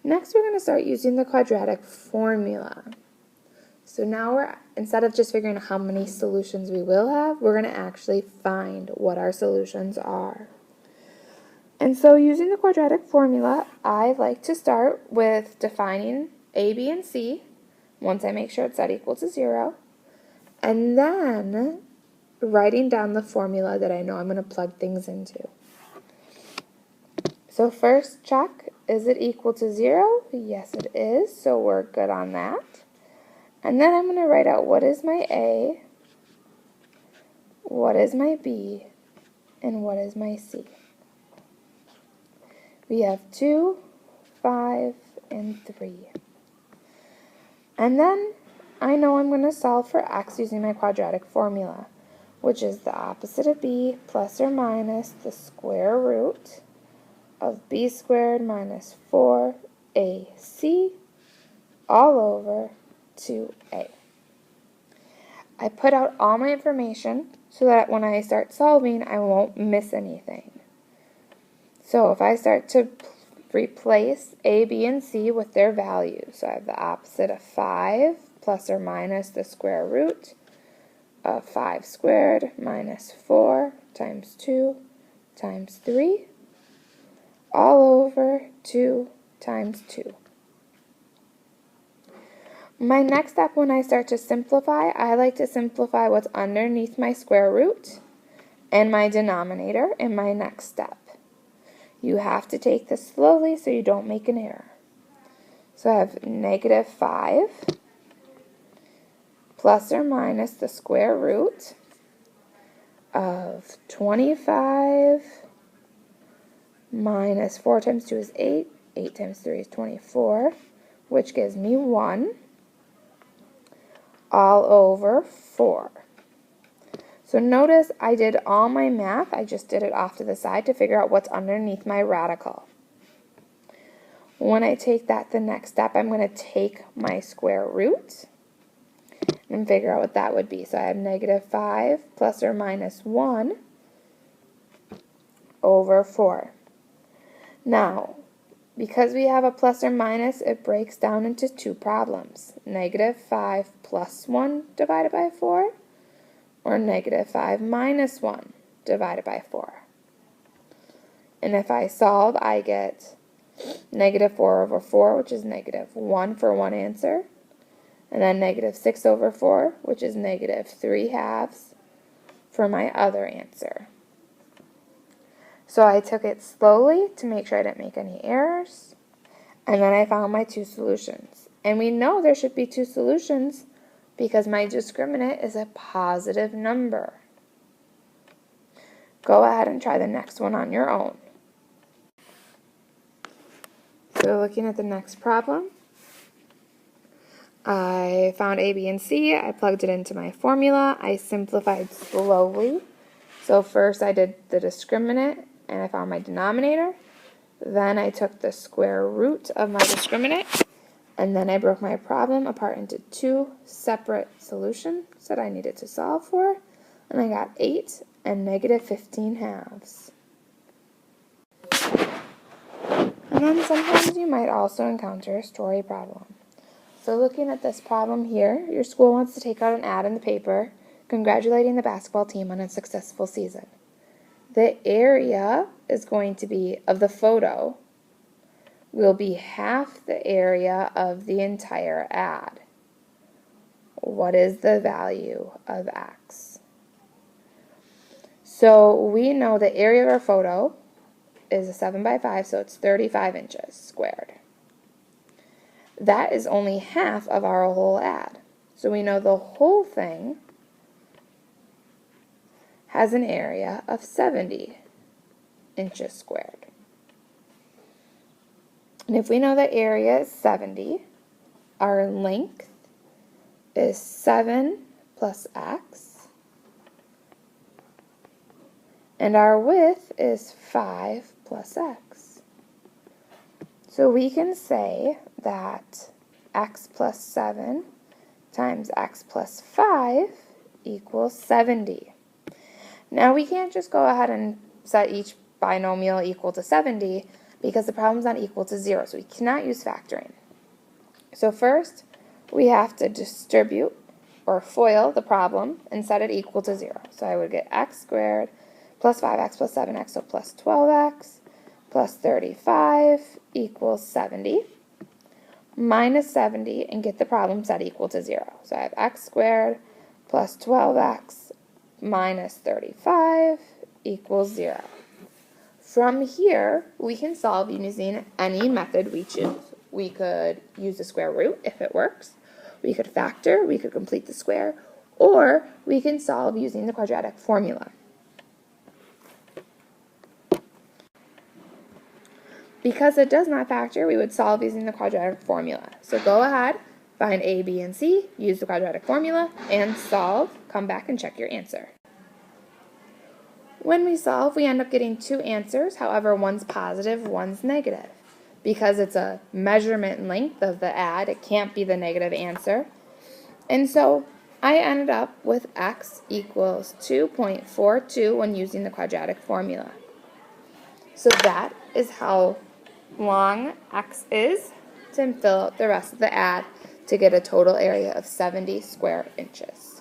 Next, we're going to start using the quadratic formula. So now instead of just figuring out how many solutions we will have, we're going to actually find what our solutions are. And so using the quadratic formula, I like to start with defining a, b, and c, once I make sure it's set equal to 0, and then writing down the formula that I know I'm going to plug things into. So first check, is it equal to 0? Yes, it is, so we're good on that. And then I'm going to write out what is my a, what is my b, and what is my c. We have 2, 5, and 3. And then I know I'm going to solve for x using my quadratic formula, which is the opposite of b plus or minus the square root of b squared minus 4ac all over 2a. I put out all my information so that when I start solving, I won't miss anything. So if I start to replace a, b, and c with their values, so I have the opposite of 5 plus or minus the square root of 5 squared minus 4 times 2 times 3 all over 2 times 2. My next step when I start to simplify, I like to simplify what's underneath my square root and my denominator in my next step. You have to take this slowly so you don't make an error. So I have negative 5 plus or minus the square root of 25 minus 4 times 2 is 8. 8 times 3 is 24, which gives me 1 all over 4. So notice I did all my math, I just did it off to the side to figure out what's underneath my radical. When I take that the next step, I'm going to take my square root and figure out what that would be. So I have negative 5 plus or minus 1 over 4. Now, because we have a plus or minus, it breaks down into two problems. Negative 5 plus 1 divided by 4, or negative 5 minus 1 divided by 4. And if I solve, I get negative 4 over 4, which is negative 1 for one answer, and then negative 6 over 4, which is negative 3 halves for my other answer. So I took it slowly to make sure I didn't make any errors, and then I found my two solutions. And we know there should be two solutions because my discriminant is a positive number. Go ahead and try the next one on your own. So looking at the next problem, I found a, b, and c. I plugged it into my formula. I simplified slowly. So first I did the discriminant, and I found my denominator. Then I took the square root of my discriminant, and then I broke my problem apart into two separate solutions that I needed to solve for, and I got 8 and negative 15 halves. And then sometimes you might also encounter a story problem. So looking at this problem here, your school wants to take out an ad in the paper congratulating the basketball team on a successful season. The area is going to be, of the photo, will be half the area of the entire ad. What is the value of x? So we know the area of our photo is a 7 by 5, so it's 35 inches squared. That is only half of our whole ad. So we know the whole thing has an area of 70 inches squared. And if we know the area is 70, our length is 7 plus x, and our width is 5 plus x. So we can say that x plus 7 times x plus 5 equals 70. Now we can't just go ahead and set each binomial equal to 70 because the problem's not equal to 0, so we cannot use factoring. So first, we have to distribute or FOIL the problem and set it equal to 0. So I would get x squared plus 5x plus 7x, so plus 12x plus 35 equals 70, minus 70, and get the problem set equal to 0. So I have x squared plus 12x minus 35 equals 0. From here, we can solve using any method we choose. We could use the square root if it works. We could factor, we could complete the square, or we can solve using the quadratic formula. Because it does not factor, we would solve using the quadratic formula. So go ahead, find A, B, and C, use the quadratic formula, and solve. Come back and check your answer. When we solve, we end up getting two answers. However, one's positive, one's negative. Because it's a measurement length of the add, it can't be the negative answer. And so I ended up with x equals 2.42 when using the quadratic formula. So that is how long x is to fill out the rest of the add to get a total area of 70 square inches.